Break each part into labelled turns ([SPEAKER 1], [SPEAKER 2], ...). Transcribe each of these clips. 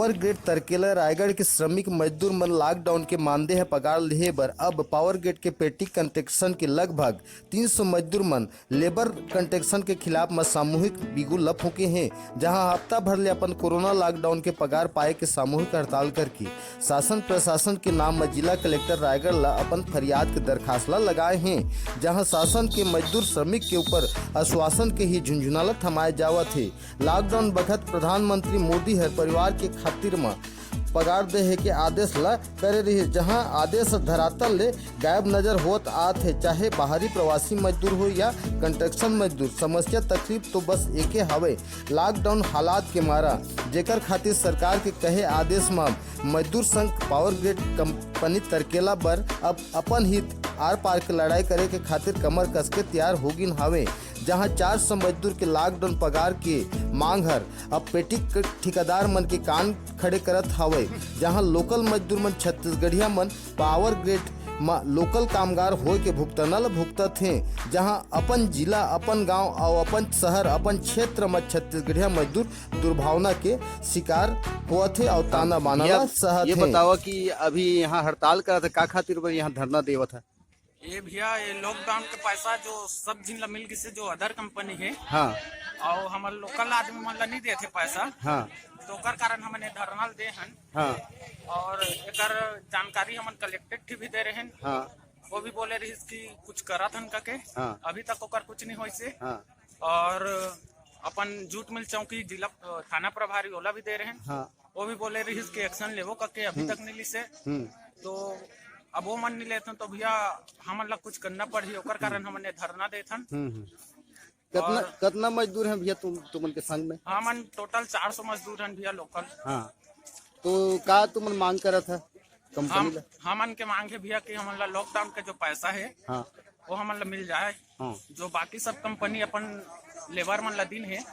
[SPEAKER 1] Power grid तरकेला Raigarh के श्रमिक मजदूर मन लॉकडाउन के मानदे है पगार लेहे बर अब पावर ग्रिड के पेटी कंस्ट्रक्शन के लगभग 300 मजदूर मन लेबर कंस्ट्रक्शन के खिलाफ में सामूहिक बिगुल लप होके हैं, जहां हफ्ता भर ले अपन कोरोना लॉकडाउन के पगार पाए के सामूहिक हड़ताल करके शासन प्रशासन के नाम में जिला कलेक्टर रायगढ़ ला अपन फरियाद के दरखास्त लगाए हैं, जहां शासन के मजदूर श्रमिक के ऊपर आश्वासन के ही झुंझुनाला थमाए जावत है। लॉकडाउन बखत प्रधानमंत्री मोदी हर परिवार के खातिर में पगार दे के आदेश ला करे रही, जहां आदेश धरातल ले गायब नजर होत आत है। चाहे बाहरी प्रवासी मजदूर हो या कंस्ट्रक्शन मजदूर, समस्या तकलीफ तो बस एके हवे, लॉकडाउन हालात के मारा, जेकर खातिर सरकार के कहे आदेश में मजदूर संघ पावर ग्रिड कंपनी तरकेला बर अब अपन हित आर पार के लड़ाई करे के खातिर कमर कस के तैयार होगिन हवे, जहां 400 मजदूर के लॉकडाउन पगार के मांग हर अब पेटी ठेकेदार मन के कान खड़े करत हवे, जहां लोकल मजदूर मन छत्तीसगढ़िया मन पावर ग्रिड लोकल कामगार होय के भुगतान भुगतत हैं, जहां अपन जिला, अपन गांव और अपन शहर, अपन क्षेत्र में छत्तीसगढ़िया मजदूर दुर्भावना के शिकार होते और ताना बाना सहत।
[SPEAKER 2] ये बताओ कि अभी यहाँ हड़ताल करा था का खातिर यहाँ धरना देवत है?
[SPEAKER 3] ये भैया ये लॉकडाउन के पैसा जो सब जिन मिल गई से जो अदर कंपनी है,
[SPEAKER 2] हाँ,
[SPEAKER 3] और हमारे लोकल आदमी मन नहीं देते पैसा,
[SPEAKER 2] हाँ,
[SPEAKER 3] तो ओकर कारण हमने धरना दे हन,
[SPEAKER 2] हाँ,
[SPEAKER 3] और एकर जानकारी हमन कलेक्टेड भी दे रहे हैं,
[SPEAKER 2] हाँ,
[SPEAKER 3] वो भी बोले रही कि कुछ करत हन करके,
[SPEAKER 2] हाँ,
[SPEAKER 3] अभी तक ओकर कुछ नहीं होई से,
[SPEAKER 2] हाँ,
[SPEAKER 3] और अपन जूट मिल चौकी जिला थाना प्रभारी ओला भी दे रहे हैं,
[SPEAKER 2] हाँ,
[SPEAKER 3] वो भी बोले रही कि एक्शन लेवो करके अभी तक नहीं ली से, तो अब वो मन नहीं लेते तो भैया हमन ला कुछ करना पड़ी, ओकर कारण हमने धरना देथन।
[SPEAKER 2] कितना मजदूर हैं भैया तुमन के संग में?
[SPEAKER 3] हमन टोटल 400 मजदूर हैं भैया लोकल।
[SPEAKER 2] हाँ, तो का तुमन मांग करत है कंपनी ला?
[SPEAKER 3] हमन के मांग है भैया कि हमन ला लॉकडाउन का जो पैसा है,
[SPEAKER 2] हाँ,
[SPEAKER 3] वो हमन ला मिल जाए,
[SPEAKER 2] हाँ, जो
[SPEAKER 3] बाकी सब कंपनी अपन लेबर मन ला दिन है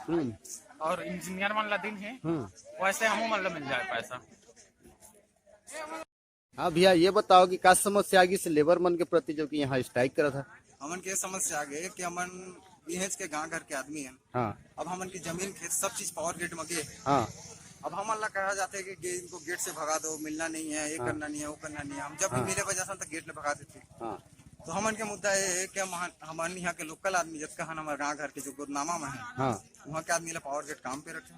[SPEAKER 3] और इंजीनियर मन ला दिन है, वैसे हम मन ला मिल जाए पैसा।
[SPEAKER 2] हाँ भैया, ये बताओ कि का समस्या आगे से लेबर मन के प्रति जो कि यहाँ स्ट्राइक करा था?
[SPEAKER 4] हमन के समस्या आगे कि हमन बीहेज के गांव घर के आदमी हैं।
[SPEAKER 2] हाँ,
[SPEAKER 4] अब हमन की जमीन खेत सब चीज पावर गेट में गे।
[SPEAKER 2] हाँ,
[SPEAKER 4] अब हमन ला कहा जाता है कि इनको गेट से भगा दो, मिलना नहीं है, ये करना नहीं है, वो करना नहीं है। हम जब भी मिले वजह से गेट ले भगा देते।
[SPEAKER 2] हाँ, तो
[SPEAKER 4] हमन के मुद्दा ये है कि हमारे यहाँ के लोकल आदमी जब कहा हमारे गाँव घर के जो गुरनामा में है,
[SPEAKER 2] हाँ,
[SPEAKER 4] वहाँ के आदमी ला पावर गेट काम पे रखे,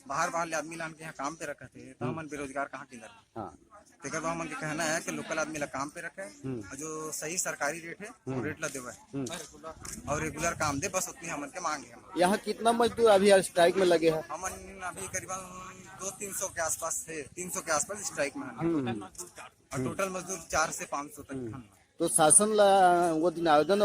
[SPEAKER 4] बाहर ले आदमी लान के यहाँ काम पे रखे थे, तो हमन बेरोजगार कहाँ के लगे। तेकर बाद हमन के कहना है कि लोकल आदमी ला काम पे रखे और जो सही सरकारी रेट है वो रेट ला देवे और रेगुलर काम दे, बस उतनी हमन के मांग है।
[SPEAKER 2] यहाँ कितना मजदूर अभी स्ट्राइक में लगे हैं?
[SPEAKER 4] हमन अभी करीबन 200-300 के आसपास है, 300 के आसपास स्ट्राइक में है और टोटल मजदूर 400 से 500 तक।
[SPEAKER 2] तो शासन ला वो दिन आवेदन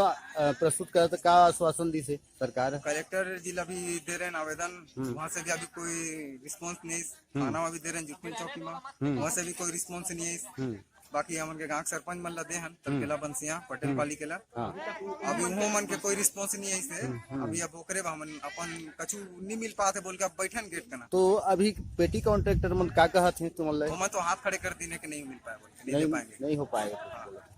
[SPEAKER 2] प्रस्तुत करा था, का आश्वासन दी से सरकार?
[SPEAKER 4] कलेक्टर जिला भी दे रहे हैं आवेदन, वहाँ से भी अभी कोई रिस्पांस नहीं। थाना में भी दे रहे हैं जुटनी चौकी में, वहाँ से भी कोई रिस्पांस नहीं है। बाकी हमन के गांव सरपंच मन ला दे हन, तरकेला बंसिया पटेल पाली केला, अभी वो मन के कोई रिस्पांस नहीं है इसे। अभी अब ओकरे हमन अपन कछु नहीं मिल पाते बोल के अब बैठन गेट का ना।
[SPEAKER 2] तो अभी पेटी कॉन्ट्रैक्टर मन का कहत है तुम?
[SPEAKER 4] तो हाथ खड़े कर देने के नहीं मिल पाए, बोल के
[SPEAKER 2] नहीं हो पाएगा।